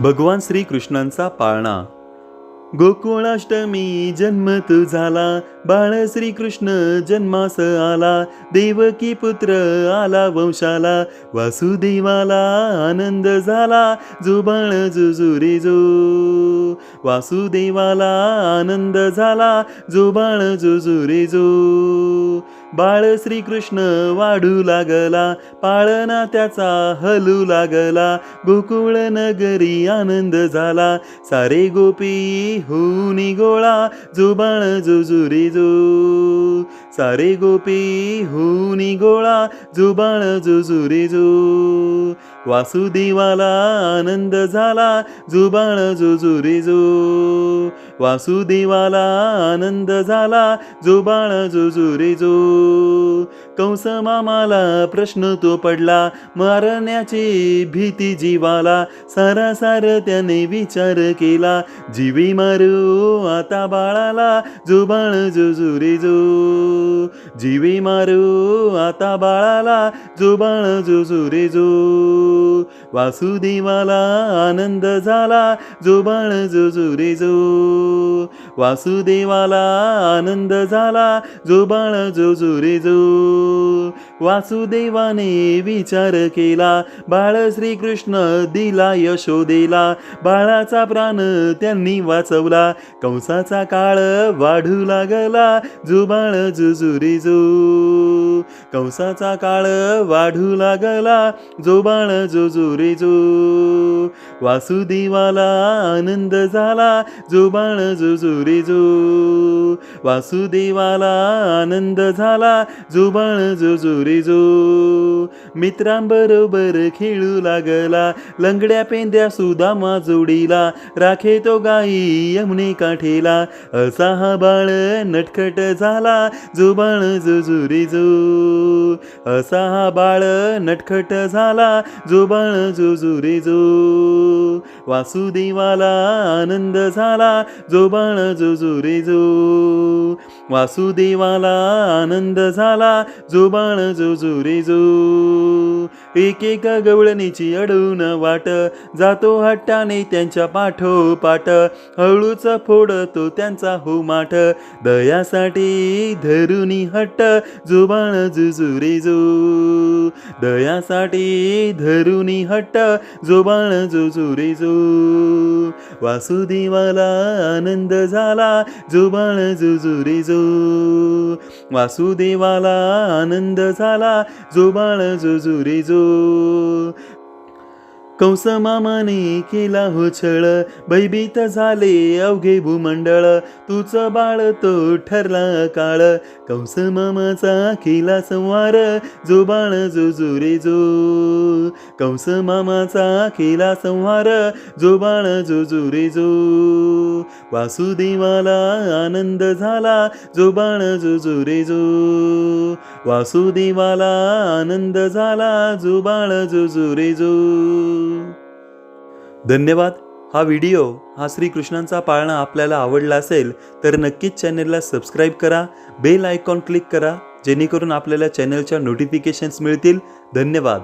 भगवान श्रीकृष्णांचा पाळणा. गोकुळाष्टमी जन्म तू झाला, बाळ श्रीकृष्ण जन्मास आला. देवकी पुत्र आला वंशाला, वासुदेवाला आनंद झाला. जो बाळ जुजुरी जो, वासुदेवाला आनंद झाला. जो बाळ जुजुरी जो. बाळ श्रीकृष्ण वाढू लागला, पाळणा त्याचा हलू लागला. गोकुळ नगरी आनंद झाला, सारे गोपी होऊन गोळा. जो बाळ जुजुरी जो, सारे गोपी होऊन गोळा. जो बाळ जुजुरी जो. वासुदेवाला आनंद झाला, जो बाळ जुजुरी जो. वासुदेवाला आनंद झाला, जो बाळ जुजुरी जो. कंस मामाला प्रश्न तो पडला, मारण्याची भीती जीवाला. सारासार त्याने विचार केला, जीवी मारू आता बाळाला. जो बाळ जुजुरी जो, जीवी मारू आता बाळाला. जो बाळ जुजुरी जो. वासुदेवाला आनंद झाला, जो बाळ जुजुरी जो. वासुदेवाला आनंद झाला, जो बाळ जुजुरी जो. वासुदेवाने विचार केला, बाळ श्रीकृष्ण दिला यशोदेला. बाळाचा प्राण त्यांनी वाचवला, कंसाचा काळ वाढू लागला. जो बाळ जुजुरी जो, कंसाचा काळ वाढू लागला. जो बाळ जुजुरी जो. वासुदेवाला आनंद झाला, जो बाळ जुजुरी जो. वासुदेवाला आनंद झाला, जो बाळ जुजुरी जो. मित्रांबरोबर खेळू लागला, लंगड्या पेंद्या सुदामा जोडीला. राखे तो गाई यमुने काठेला, असा हा बाळ नटखट झाला. जो बाळ जुजुरी जो, असा हा बाळ नटखट झाला. जो बाळ जुजुरी जो. वासुदेवाला आनंद झाला, जो बाळ जुजुरी जो. वासुदेवाला आनंद झाला, जो बाळ जुजुरी जो. एकेका गवळणीची अडवून वाट, जातो हट्टाने त्यांच्या पाठोपाठ. हळूच फोडतो त्यांचा हो माठ, दयासाठी धरुनी हट्ट. जो बाळ जुजुरी जो, दयासाठी धरुनी हट्ट. जो बाळ जुजुरी जो. वासुदेवाला आनंद झाला, जो बाळ जुजुरी जो. वासुदेवाला आनंद झाला, जो बाळ जुजुरी जो. कंस मामाने केला हो छळ, भयभीत झाले अवघे भूमंडळ. तूच बाळ तो ठरला काळ, कंस मामाचा केला संहार. जो बाळ जुजुरी जो, कंस मामाचा केला संहार. जो बाळ जुजुरी जो. वासुदेवाला आनंद झाला, जो बाळ जुजुरी जो. वासुदेवाला आनंद झाला, जो बाळ जुजुरी जो. धन्यवाद. हा श्रीकृष्णांचा पाळणा आपल्याला आवडला असेल तर नक्कीच चॅनलला सबस्क्राईब करा, बेल आयकॉन क्लिक करा, जेणेकरून आपल्याला चॅनलच्या नोटिफिकेशन्स मिळतील. धन्यवाद.